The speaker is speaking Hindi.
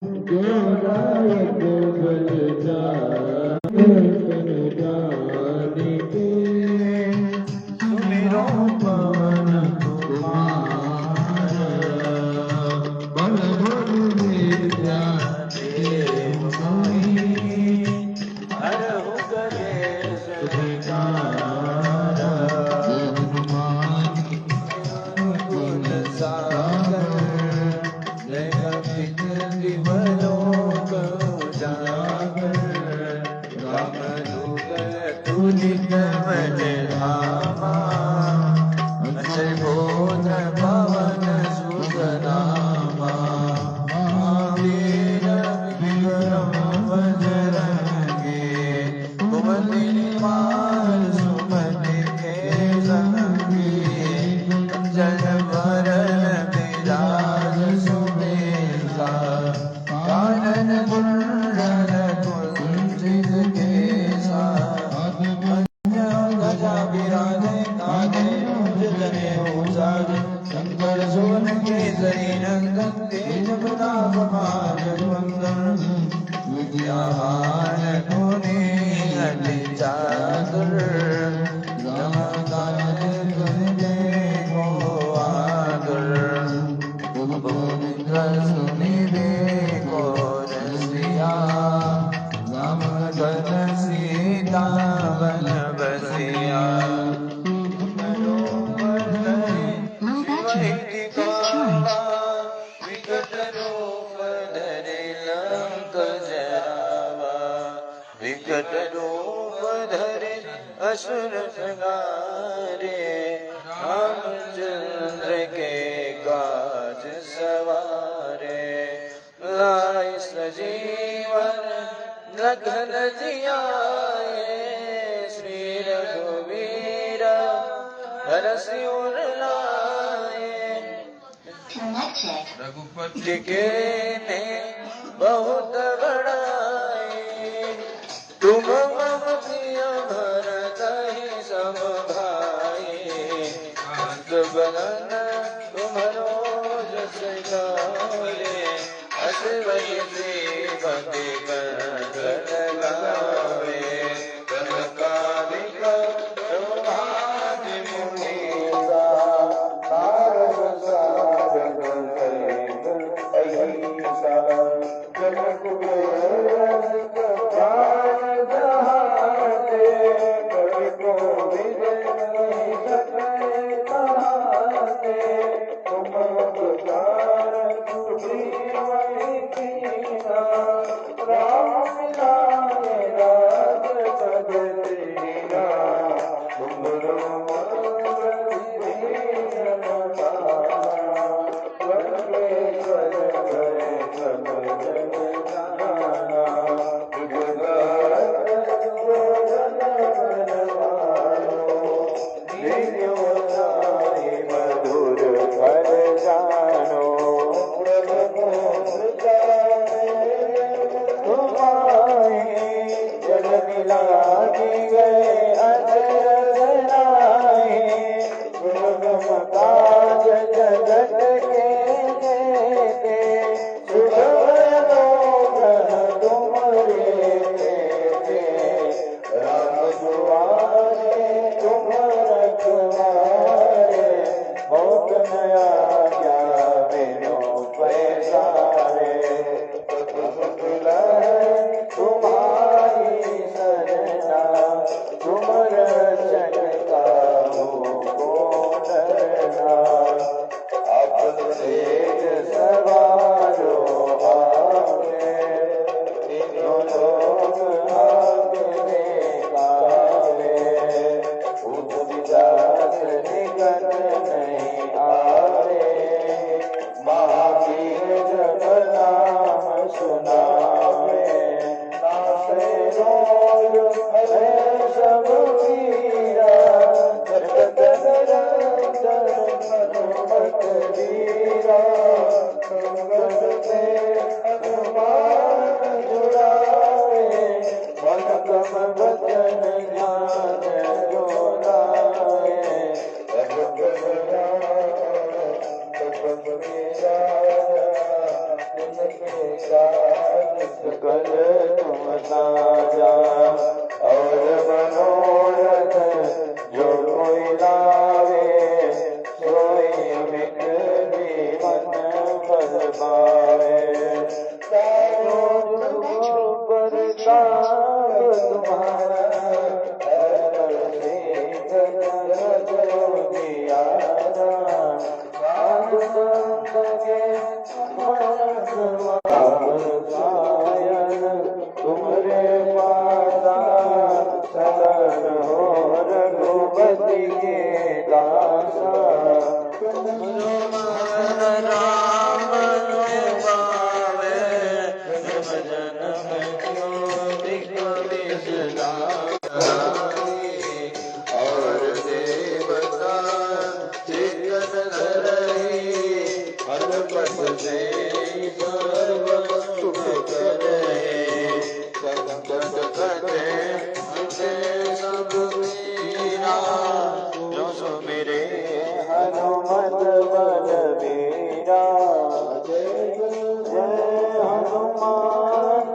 जोड़ाए को बल जाने के सुमिरो पवन कुमार बल गुरु विद्या देव मोहि हरहु कलेश विकार गुण सागर जगत दिवलोक जागर राम दूत तुलित मन धामा अक्षय बोध पवन सुत नामा महावीर विक्रम बजरंगी कुमति निवार सुमति के संगी जन वरण विराज सुबेसा कानन कुंडल कुंचित केसा गजा विराजे कांधे मूंज जनेऊ साज शंकर सुवन केसरी नंदन तेज प्रताप महाजगवंदन विद्यावान गुणी अति चातुर रमाकांत तुझे को आदर गोविंद सुनिधे को रसिया राम धन सीता वन बसिया विकट रूप धरे लंक जरावा विकट रूप धरे असुर संहारे रामचंद्र के काज सवारे लाए सजीवन लखन जियाए श्री रघुवीर हरषि उर लाए रघुपति के ने बहुत बड़ाई तुम मम प्रिय भरत ही सम भाई अंत बदन तुम्हारो जस गाए अस वही श्रीपति कंठ लगावे कनकादिक प्रभाति मुनीसा नारद सारद कलेव अहिंसा जनक रसिक प्राण जहाते कवि कोविद नहीं सके कहाते तुम पुकार सुग्रीव कीना राम मिलाए राजपद दीना तुमरो मधुर फल जानो जल मिला गए अजर काज जगत के देते तुमरे राम दुआरे तुम रखवारे बहुत नया क्या मेनो पैसारे तुम्हारी सरना तुम रचन का को डरना अब तेज सवारो आगे तीनों लोग आगे गावे उदास निकट नहीं आवे महावीर जब नाम सुनावे नासे रोग भय सब पीरा जगत निरंतर हनुमत वीरा संगत से हनुमान जुड़ावे मन क्रम वचन ज्ञान जो लाए जगत सकल तुम साजा और मनोरथ जो कोई लावे सोई अमित जीवन फल पावे। चारों जुगों पर ताप तुम्हारा तुम्हारे माता सदन हो रघुपति के दासा। राम पावे भजन और देवता चित्तन धरहि हरपत से सर्व सुख करहि। संकट कटे हटे सब पीरा जो सुमिरे हनुमत बलबीरा। जय हनुमान